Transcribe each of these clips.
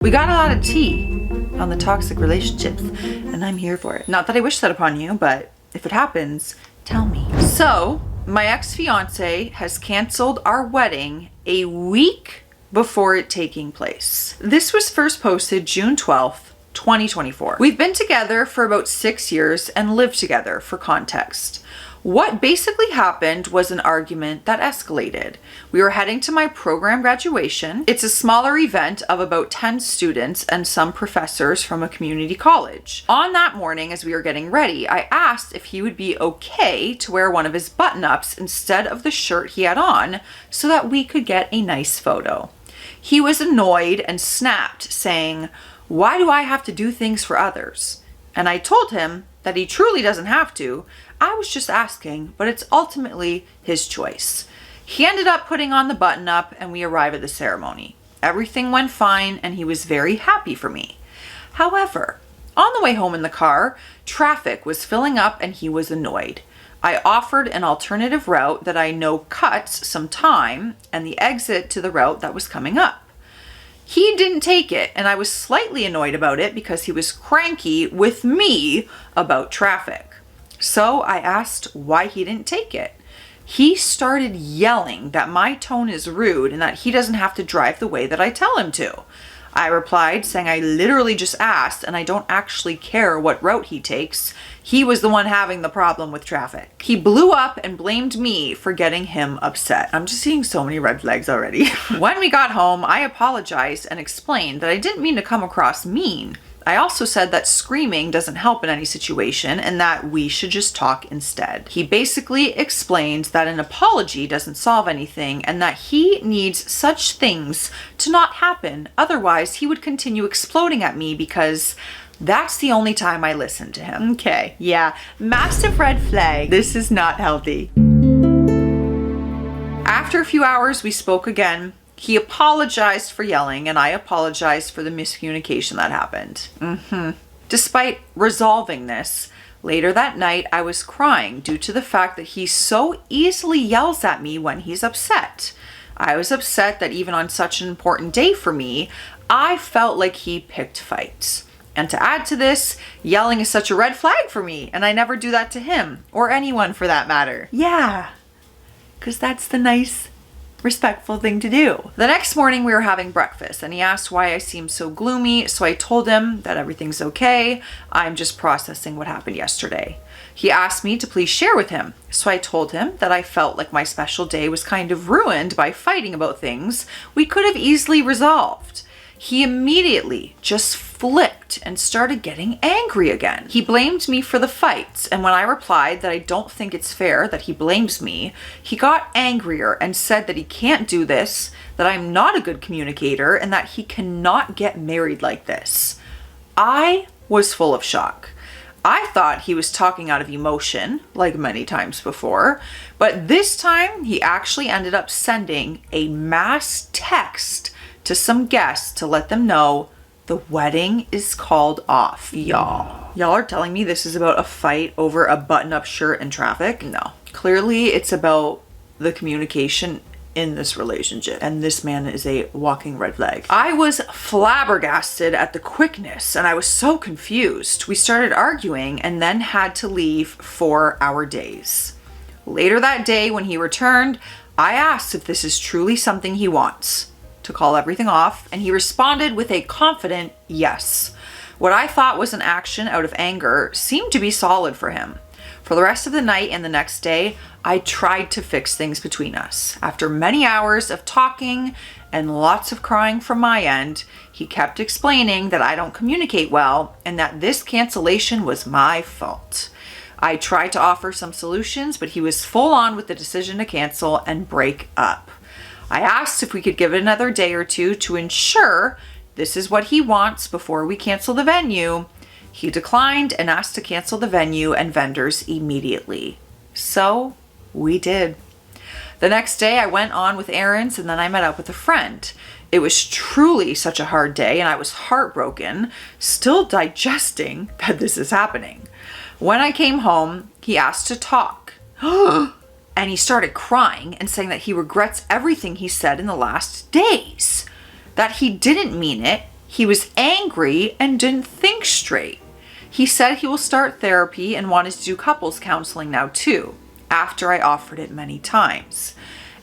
We got a lot of tea on the toxic relationships, and I'm here for it. Not that I wish that upon you, but if it happens, tell me. So, my ex-fiance has canceled our wedding a week before it taking place. This was first posted June 12th, 2024. We've been together for about 6 years and lived together, for context. What basically happened was an argument that escalated. We were heading to my program graduation. It's a smaller event of about 10 students and some professors from a community college. On that morning, as we were getting ready, I asked if he would be okay to wear one of his button-ups instead of the shirt he had on so that we could get a nice photo. He was annoyed and snapped, saying, "Why do I have to do things for others?" And I told him that he truly doesn't have to. I was just asking, but it's ultimately his choice. He ended up putting on the button up and we arrived at the ceremony. Everything went fine and he was very happy for me. However, on the way home in the car, traffic was filling up and he was annoyed. I offered an alternative route that I know cuts some time and the exit to the route that was coming up. He didn't take it, and I was slightly annoyed about it because he was cranky with me about traffic. So I asked why he didn't take it. He started yelling that my tone is rude and that he doesn't have to drive the way that I tell him to. I replied saying I literally just asked and I don't actually care what route he takes. He was the one having the problem with traffic. He blew up and blamed me for getting him upset. I'm just seeing so many red flags already. When we got home, I apologized and explained that I didn't mean to come across mean. I also said that screaming doesn't help in any situation and that we should just talk instead. He basically explained that an apology doesn't solve anything and that he needs such things to not happen. Otherwise, he would continue exploding at me because that's the only time I listen to him. Okay, yeah, massive red flag. This is not healthy. After a few hours, we spoke again. He apologized for yelling and I apologized for the miscommunication that happened. Despite resolving this, later that night I was crying due to the fact that he so easily yells at me when he's upset. I was upset that even on such an important day for me, I felt like he picked fights. And to add to this, yelling is such a red flag for me and I never do that to him or anyone for that matter. Yeah, because that's the nice, respectful thing to do. The next morning we were having breakfast and he asked why I seemed so gloomy, so I told him that everything's okay. I'm just processing what happened yesterday. He asked me to please share with him, so I told him that I felt like my special day was kind of ruined by fighting about things we could have easily resolved. He immediately just flipped and started getting angry again. He blamed me for the fights, and when I replied that I don't think it's fair that he blames me, he got angrier and said that he can't do this, that I'm not a good communicator, and that he cannot get married like this. I was full of shock. I thought he was talking out of emotion, like many times before, but this time he actually ended up sending a mass text to some guests to let them know the wedding is called off. Y'all are telling me this is about a fight over a button-up shirt in traffic? No. Clearly it's about the communication in this relationship, and this man is a walking red flag. I was flabbergasted at the quickness and I was so confused. We started arguing and then had to leave for our days. Later that day when he returned, I asked if this is truly something he wants, to call everything off, and he responded with a confident yes. What I thought was an action out of anger seemed to be solid for him. For the rest of the night and the next day, I tried to fix things between us. After many hours of talking and lots of crying from my end, he kept explaining that I don't communicate well and that this cancellation was my fault. I tried to offer some solutions, but he was full on with the decision to cancel and break up. I asked if we could give it another day or two to ensure this is what he wants before we cancel the venue. He declined and asked to cancel the venue and vendors immediately. So we did. The next day I went on with errands and then I met up with a friend. It was truly such a hard day and I was heartbroken, still digesting that this is happening. When I came home, he asked to talk. And he started crying and saying that he regrets everything he said in the last days, that he didn't mean it, He was angry and didn't think straight. He said he will start therapy and wanted to do couples counseling now too, after I offered it many times.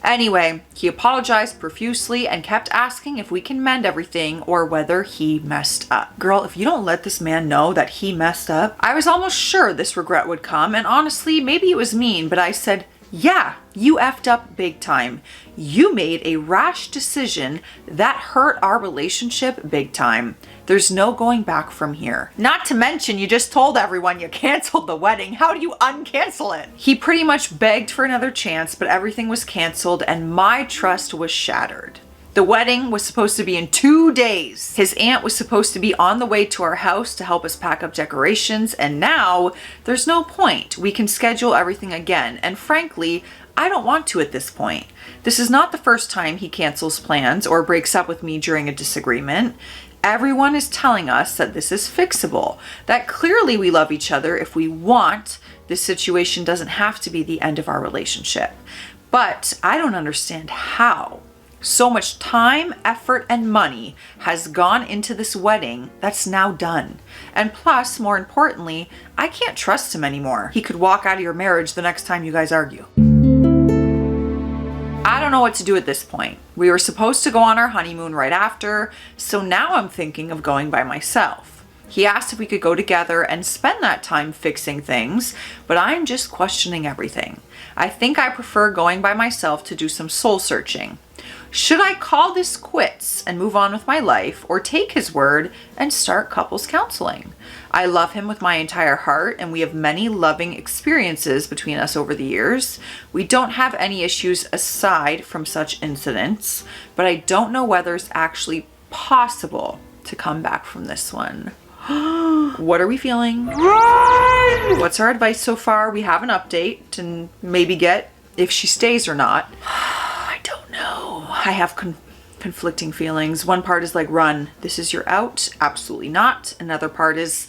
Anyway, he apologized profusely and kept asking if we can mend everything or whether he messed up. Girl, if you don't let this man know that he messed up, I was almost sure this regret would come, and honestly, maybe it was mean, but I said, yeah, you effed up big time. You made a rash decision that hurt our relationship big time. There's no going back from here. Not to mention, you just told everyone you canceled the wedding. How do you uncancel it? He pretty much begged for another chance, but everything was canceled and my trust was shattered. The wedding was supposed to be in 2 days. His aunt was supposed to be on the way to our house to help us pack up decorations, and now there's no point. We can schedule everything again, and frankly, I don't want to at this point. This is not the first time he cancels plans or breaks up with me during a disagreement. Everyone is telling us that this is fixable, that clearly we love each other if we want. This situation doesn't have to be the end of our relationship. But I don't understand how. So much time, effort, and money has gone into this wedding that's now done. And plus, more importantly, I can't trust him anymore. He could walk out of your marriage the next time you guys argue. I don't know what to do at this point. We were supposed to go on our honeymoon right after, so now I'm thinking of going by myself. He asked if we could go together and spend that time fixing things, but I'm just questioning everything. I think I prefer going by myself to do some soul searching. Should I call this quits and move on with my life, or take his word and start couples counseling? I love him with my entire heart, and we have many loving experiences between us over the years. We don't have any issues aside from such incidents, but I don't know whether it's actually possible to come back from this one. What are we feeling? Run! What's our advice so far? We have an update to maybe get if she stays or not. I don't know. I have conflicting feelings. One part is like, run. This is your out. Absolutely not. Another part is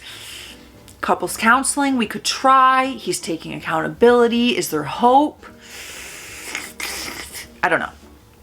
couples counseling. We could try. He's taking accountability. Is there hope? I don't know.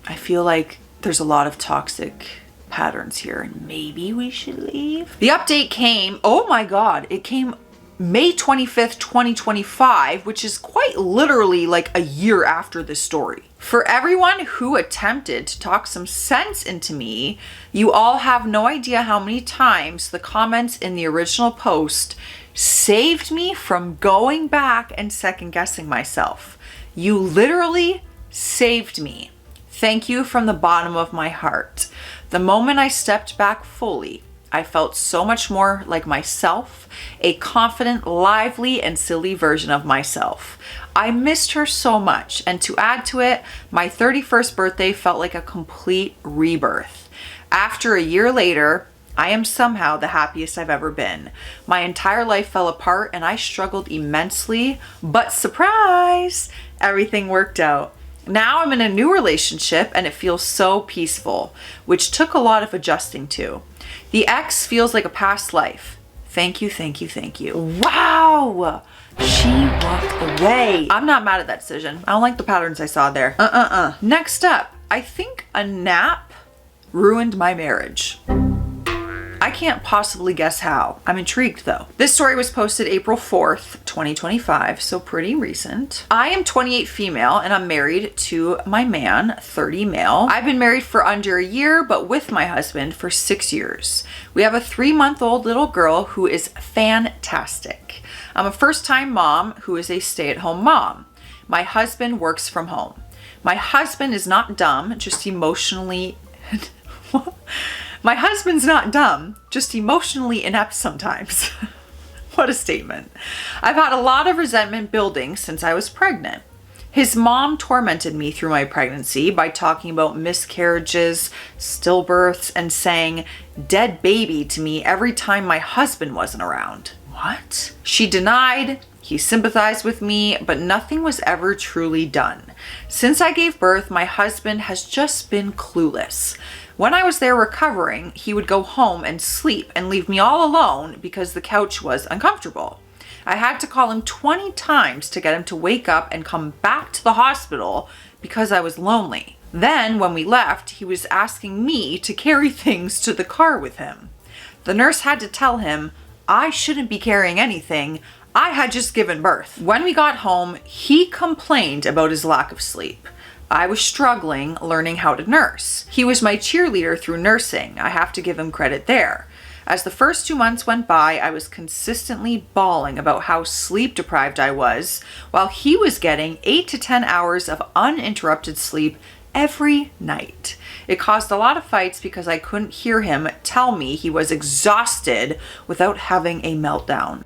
I feel like there's a lot of toxic patterns here and maybe we should leave. The update came, oh my God, it came May 25th, 2025, which is quite literally like a year after this story. For everyone who attempted to talk some sense into me, you all have no idea how many times the comments in the original post saved me from going back and second guessing myself. You literally saved me. Thank you from the bottom of my heart. The moment I stepped back fully, I felt so much more like myself, a confident, lively, and silly version of myself. I missed her so much, and to add to it, my 31st birthday felt like a complete rebirth. After a year later, I am somehow the happiest I've ever been. My entire life fell apart and I struggled immensely, but surprise, everything worked out. Now I'm in a new relationship and it feels so peaceful, which took a lot of adjusting to. The ex feels like a past life. Thank you, thank you, thank you. Wow! She walked away. I'm not mad at that decision. I don't like the patterns I saw there. Next up, I think a nap ruined my marriage. I can't possibly guess how. I'm intrigued though. This story was posted April 4th, 2025, so pretty recent. I am 28 female and I'm married to my man, 30 male. I've been married for under a year, but with my husband for 6 years. We have a 3-month-old little girl who is fantastic. I'm a first-time mom who is a stay-at-home mom. My husband works from home. My husband is not dumb, just emotionally... My husband's not dumb, just emotionally inept sometimes. What a statement. I've had a lot of resentment building since I was pregnant. His mom tormented me through my pregnancy by talking about miscarriages, stillbirths, and saying dead baby to me every time my husband wasn't around. What? She denied, he sympathized with me, but nothing was ever truly done. Since I gave birth, my husband has just been clueless. When I was there recovering, he would go home and sleep and leave me all alone because the couch was uncomfortable. I had to call him 20 times to get him to wake up and come back to the hospital because I was lonely. Then when we left, he was asking me to carry things to the car with him. The nurse had to tell him I shouldn't be carrying anything. I had just given birth. When we got home, he complained about his lack of sleep. I was struggling learning how to nurse. He was my cheerleader through nursing. I have to give him credit there. As the first 2 months went by, I was consistently bawling about how sleep deprived I was, while he was getting 8 to 10 hours of uninterrupted sleep every night. It caused a lot of fights because I couldn't hear him tell me he was exhausted without having a meltdown.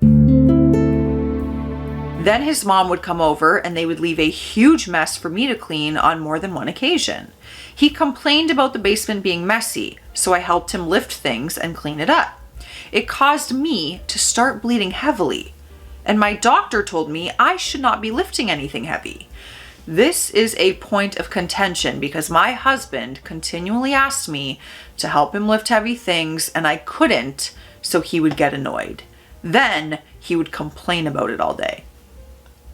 Then his mom would come over and they would leave a huge mess for me to clean on more than one occasion. He complained about the basement being messy, so I helped him lift things and clean it up. It caused me to start bleeding heavily, and my doctor told me I should not be lifting anything heavy. This is a point of contention because my husband continually asked me to help him lift heavy things and I couldn't, so he would get annoyed. Then he would complain about it all day.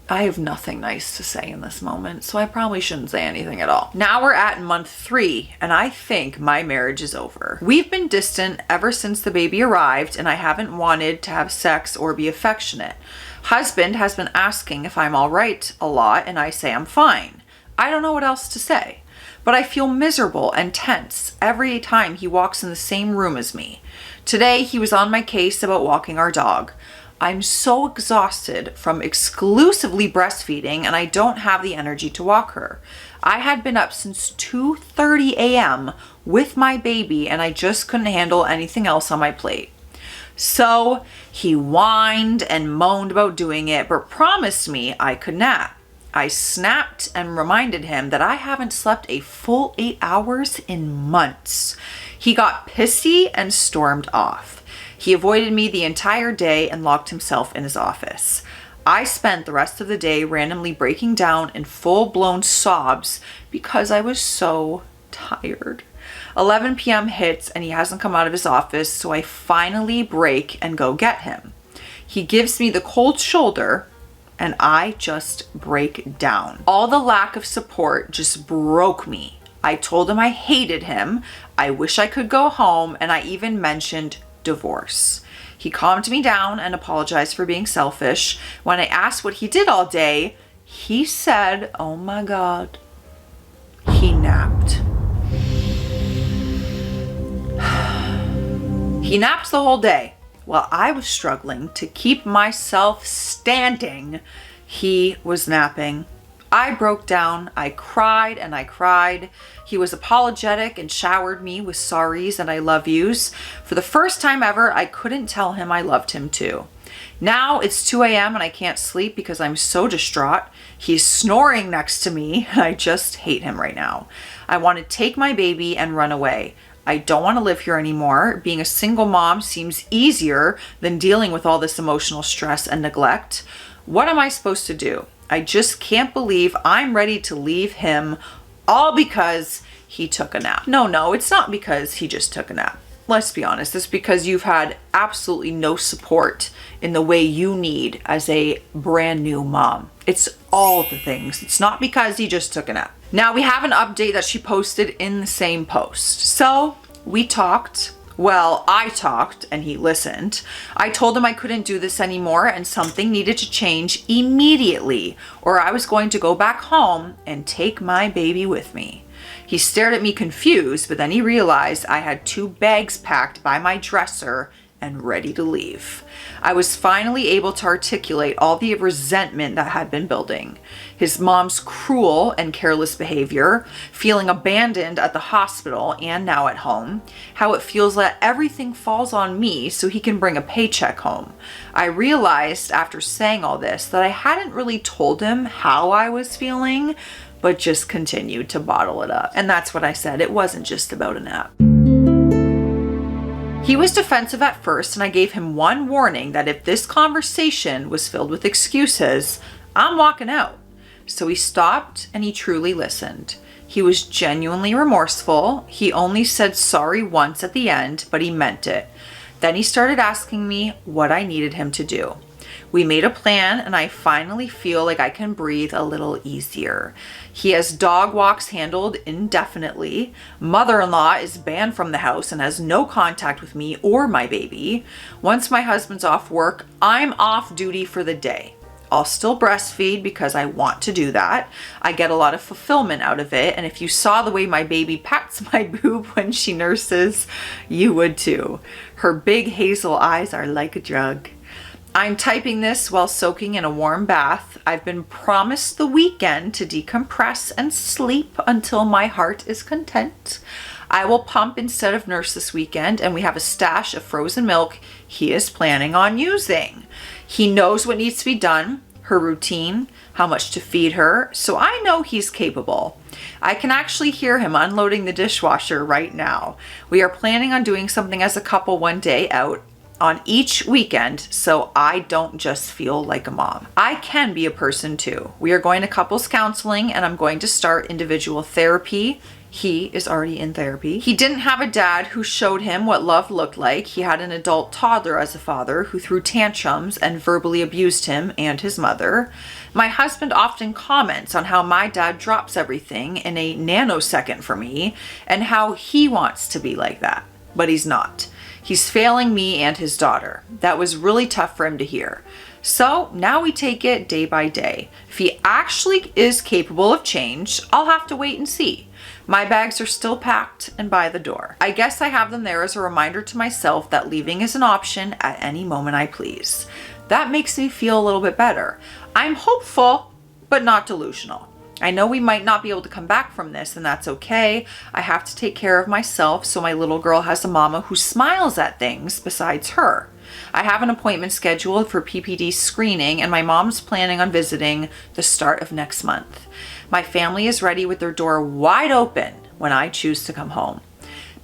I have nothing nice to say in this moment, so I probably shouldn't say anything at all. Now we're at month 3, and I think my marriage is over. We've been distant ever since the baby arrived, and I haven't wanted to have sex or be affectionate. Husband has been asking if I'm all right a lot, and I say I'm fine. I don't know what else to say, but I feel miserable and tense every time he walks in the same room as me. Today, he was on my case about walking our dog. I'm so exhausted from exclusively breastfeeding and I don't have the energy to walk her. I had been up since 2:30 a.m. with my baby and I just couldn't handle anything else on my plate. So he whined and moaned about doing it, but promised me I could nap. I snapped and reminded him that I haven't slept a full 8 hours in months. He got pissy and stormed off. He avoided me the entire day and locked himself in his office. I spent the rest of the day randomly breaking down in full-blown sobs because I was so tired. 11 p.m. hits and he hasn't come out of his office, so I finally break and go get him. He gives me the cold shoulder and I just break down. All the lack of support just broke me. I told him I hated him, I wish I could go home, and I even mentioned divorce. He calmed me down and apologized for being selfish. When I asked what he did all day, he said, oh my God, he napped. He napped the whole day. While I was struggling to keep myself standing, he was napping. I broke down. I cried and I cried. He was apologetic and showered me with sorries and I love yous. For the first time ever, I couldn't tell him I loved him too. Now it's 2 a.m. and I can't sleep because I'm so distraught. He's snoring next to me. I just hate him right now. I want to take my baby and run away. I don't want to live here anymore. Being a single mom seems easier than dealing with all this emotional stress and neglect. What am I supposed to do? I just can't believe I'm ready to leave him all because he took a nap. No, it's not because he just took a nap. Let's be honest, it's because you've had absolutely no support in the way you need as a brand new mom. It's all the things. It's not because he just took a nap. Now we have an update that she posted in the same post. So we talked. Well, I talked and he listened. I told him I couldn't do this anymore and something needed to change immediately or I was going to go back home and take my baby with me. He stared at me confused, but then he realized I had 2 bags packed by my dresser and ready to leave. I was finally able to articulate all the resentment that had been building. His mom's cruel and careless behavior, feeling abandoned at the hospital and now at home, how it feels that everything falls on me so he can bring a paycheck home. I realized after saying all this that I hadn't really told him how I was feeling, but just continued to bottle it up. And that's what I said. It wasn't just about a nap. He was defensive at first, and I gave him one warning that if this conversation was filled with excuses, I'm walking out. So he stopped and he truly listened. He was genuinely remorseful. He only said sorry once at the end, but he meant it. Then he started asking me what I needed him to do. We made a plan and I finally feel like I can breathe a little easier. He has dog walks handled indefinitely. Mother-in-law is banned from the house and has no contact with me or my baby. Once my husband's off work, I'm off duty for the day. I'll still breastfeed because I want to do that. I get a lot of fulfillment out of it, and if you saw the way my baby pats my boob when she nurses, you would too. Her big hazel eyes are like a drug. I'm typing this while soaking in a warm bath. I've been promised the weekend to decompress and sleep until my heart is content. I will pump instead of nurse this weekend, and we have a stash of frozen milk he is planning on using. He knows what needs to be done, her routine, how much to feed her, so I know he's capable. I can actually hear him unloading the dishwasher right now. We are planning on doing something as a couple one day out on each weekend, so I don't just feel like a mom. I can be a person too. We are going to couples counseling, and I'm going to start individual therapy. He is already in therapy. He didn't have a dad who showed him what love looked like. He had an adult toddler as a father who threw tantrums and verbally abused him and his mother. My husband often comments on how my dad drops everything in a nanosecond for me and how he wants to be like that, but he's not. He's failing me and his daughter. That was really tough for him to hear. So now we take it day by day. If he actually is capable of change, I'll have to wait and see. My bags are still packed and by the door. I guess I have them there as a reminder to myself that leaving is an option at any moment I please. That makes me feel a little bit better. I'm hopeful, but not delusional. I know we might not be able to come back from this, and that's okay. I have to take care of myself, so my little girl has a mama who smiles at things besides her. I have an appointment scheduled for PPD screening, and my mom's planning on visiting the start of next month. My family is ready with their door wide open when I choose to come home.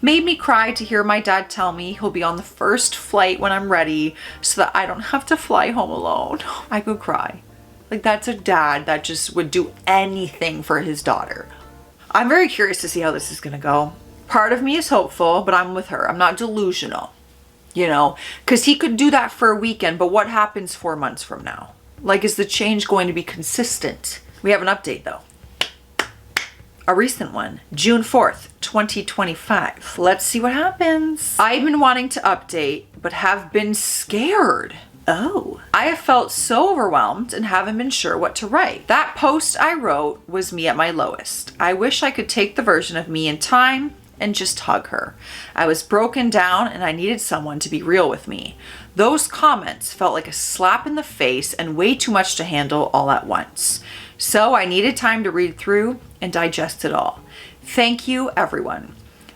Made me cry to hear my dad tell me he'll be on the first flight when I'm ready so that I don't have to fly home alone. I could cry. Like, that's a dad that just would do anything for his daughter. I'm very curious to see how this is gonna go. Part of me is hopeful, but I'm with her. I'm not delusional, you know, because he could do that for a weekend, but what happens 4 months from now? Like, is the change going to be consistent? We have an update though. A recent one, June 4th, 2025. Let's see what happens. I've been wanting to update, but have been scared. Oh, I have felt so overwhelmed and haven't been sure what to write. That post I wrote was me at my lowest. I wish I could take the version of me in time and just hug her. I was broken down and I needed someone to be real with me. Those comments felt like a slap in the face and way too much to handle all at once. So I needed time to read through and digest it all. Thank you, everyone.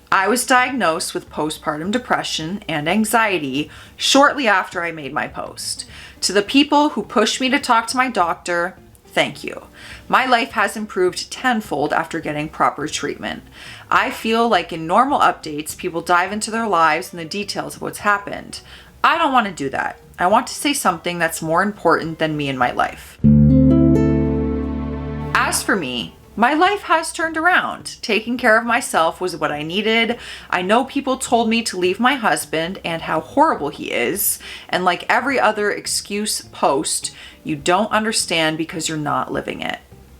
I was diagnosed with postpartum depression and anxiety shortly after I made my post. To the people who pushed me to talk to my doctor, thank you. My life has improved tenfold after getting proper treatment. I feel like in normal updates, people dive into their lives and the details of what's happened. I don't want to do that. I want to say something that's more important than me and my life. As for me, my life has turned around. Taking care of myself was what I needed. I know people told me to leave my husband and how horrible he is. And like every other excuse post, you don't understand because you're not living it.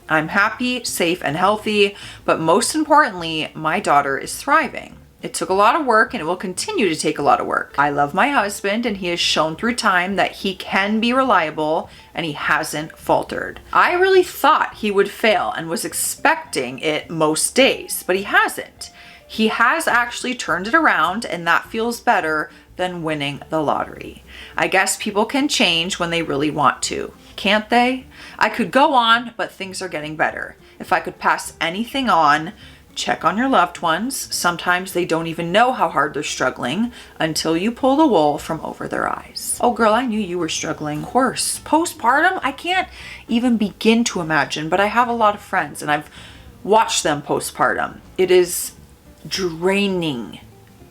I'm happy, safe, and healthy, but most importantly, my daughter is thriving. It took a lot of work and it will continue to take a lot of work. I love my husband and he has shown through time that he can be reliable and he hasn't faltered. I really thought he would fail and was expecting it most days, but he hasn't. He has actually turned it around and that feels better than winning the lottery. I guess people can change when they really want to, can't they? I could go on, but things are getting better. If I could pass anything on, check on your loved ones. Sometimes they don't even know how hard they're struggling until you pull the wool from over their eyes. Oh girl, I knew you were struggling. Of course, postpartum, I can't even begin to imagine, but I have a lot of friends and I've watched them postpartum. It is draining.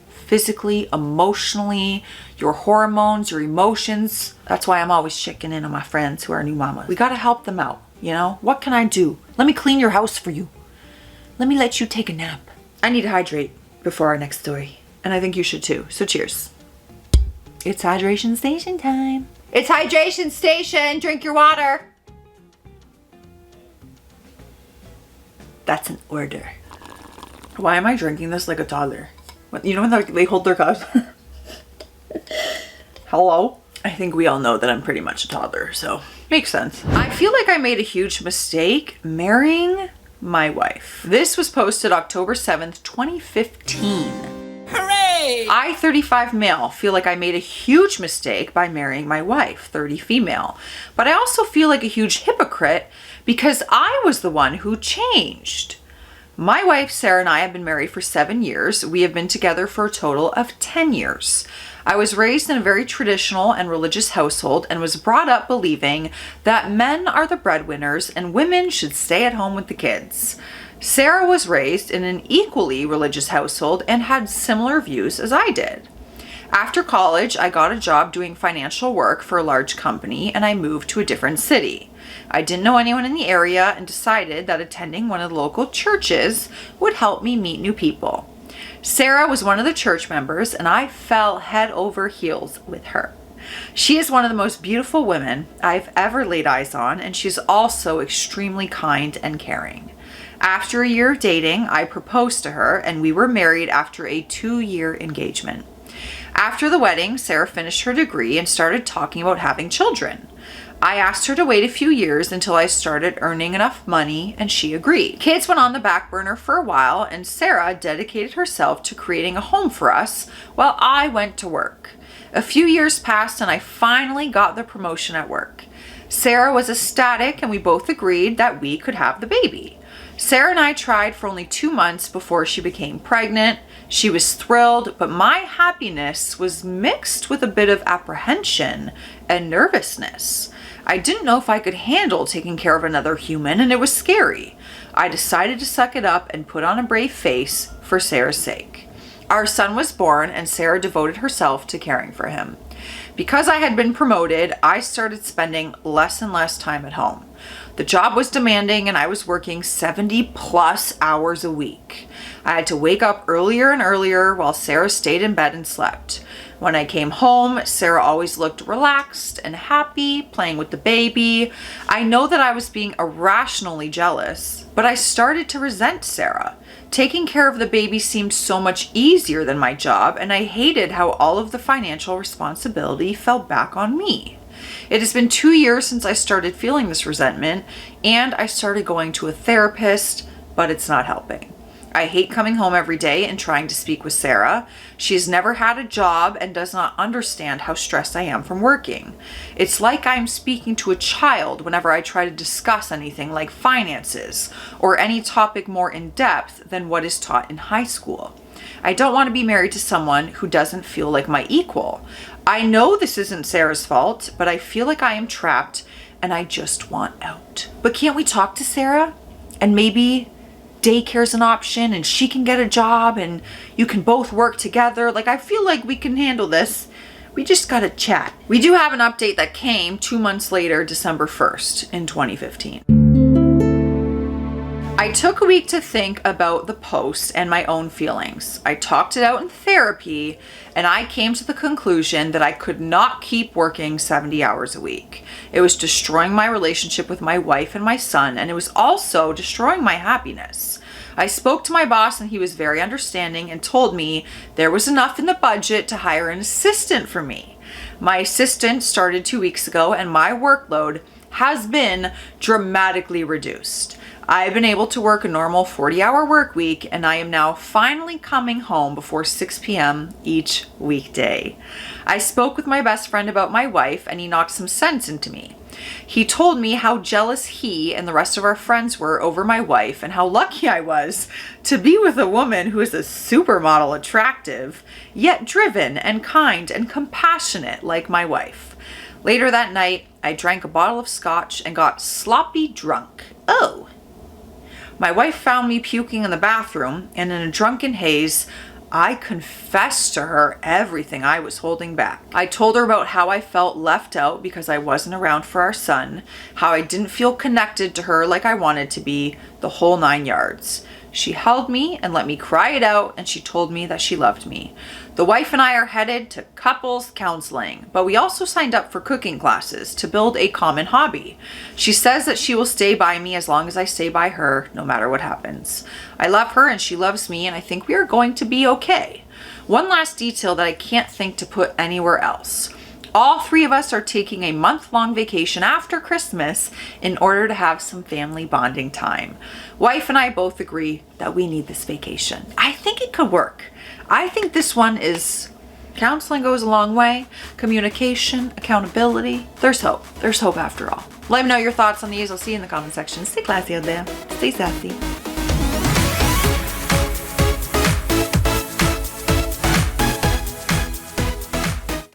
Physically, emotionally, your hormones, your emotions. That's why I'm always checking in on my friends who are new mamas. We gotta help them out, you know? What can I do? Let me clean your house for you. Let me let you take a nap. I need to hydrate before our next story. And I think you should too. So cheers. It's hydration station time. It's hydration station. Drink your water. That's an order. Why am I drinking this like a toddler? You know when they hold their cups? Hello? I think we all know that I'm pretty much a toddler, so makes sense. I feel like I made a huge mistake marrying my wife. This was posted October 7th, 2015. Hooray! I, 35 male, feel like I made a huge mistake by marrying my wife, 30 female. But I also feel like a huge hypocrite because I was the one who changed. My wife, Sarah, and I have been married for 7 years. We have been together for a total of 10 years. I was raised in a very traditional and religious household and was brought up believing that men are the breadwinners and women should stay at home with the kids. Sarah was raised in an equally religious household and had similar views as I did. After college, I got a job doing financial work for a large company and I moved to a different city. I didn't know anyone in the area and decided that attending one of the local churches would help me meet new people. Sarah was one of the church members and I fell head over heels with her. She is one of the most beautiful women I've ever laid eyes on, and she's also extremely kind and caring. After a year of dating, I proposed to her and we were married after a 2-year engagement. After the wedding, Sarah finished her degree and started talking about having children. I asked her to wait a few years until I started earning enough money and she agreed. Kids went on the back burner for a while and Sarah dedicated herself to creating a home for us while I went to work. A few years passed and I finally got the promotion at work. Sarah was ecstatic and we both agreed that we could have the baby. Sarah and I tried for only 2 months before she became pregnant. She was thrilled, but my happiness was mixed with a bit of apprehension and nervousness. I didn't know if I could handle taking care of another human and it was scary. I decided to suck it up and put on a brave face for Sarah's sake. Our son was born and Sarah devoted herself to caring for him. Because I had been promoted, I started spending less and less time at home. The job was demanding and I was working 70 plus hours a week. I had to wake up earlier and earlier while Sarah stayed in bed and slept. When I came home, Sarah always looked relaxed and happy, playing with the baby. I know that I was being irrationally jealous, but I started to resent Sarah. Taking care of the baby seemed so much easier than my job, and I hated how all of the financial responsibility fell back on me. It has been 2 years since I started feeling this resentment, and I started going to a therapist, but it's not helping. I hate coming home every day and trying to speak with Sarah. She has never had a job and does not understand how stressed I am from working. It's like I'm speaking to a child whenever I try to discuss anything like finances or any topic more in depth than what is taught in high school. I don't want to be married to someone who doesn't feel like my equal. I know this isn't Sarah's fault, but I feel like I am trapped and I just want out. But can't we talk to Sarah? And maybe daycare's an option and she can get a job and you can both work together. Like, I feel like we can handle this. We just gotta chat. We do have an update that came 2 months later, December 1st in 2015. I took a week to think about the post and my own feelings. I talked it out in therapy and I came to the conclusion that I could not keep working 70 hours a week. It was destroying my relationship with my wife and my son, and it was also destroying my happiness. I spoke to my boss and he was very understanding and told me there was enough in the budget to hire an assistant for me. My assistant started 2 weeks ago and my workload has been dramatically reduced. I've been able to work a normal 40-hour work week and I am now finally coming home before 6 p.m. each weekday. I spoke with my best friend about my wife and he knocked some sense into me. He told me how jealous he and the rest of our friends were over my wife and how lucky I was to be with a woman who is a supermodel attractive, yet driven and kind and compassionate like my wife. Later that night, I drank a bottle of scotch and got sloppy drunk. Oh! My wife found me puking in the bathroom, and in a drunken haze, I confessed to her everything I was holding back. I told her about how I felt left out because I wasn't around for our son, how I didn't feel connected to her like I wanted to be, the whole 9 yards. She held me and let me cry it out, and she told me that she loved me. The wife and I are headed to couples counseling, but we also signed up for cooking classes to build a common hobby. She says that she will stay by me as long as I stay by her, no matter what happens. I love her and she loves me, and I think we are going to be okay. One last detail that I can't think to put anywhere else. All three of us are taking a month-long vacation after Christmas in order to have some family bonding time. Wife and I both agree that we need this vacation. I think it could work. I think this one is, counseling goes a long way. Communication, accountability. There's hope. There's hope after all. Let me know your thoughts on these. I'll see you in the comment section. Stay classy out there. Stay sassy.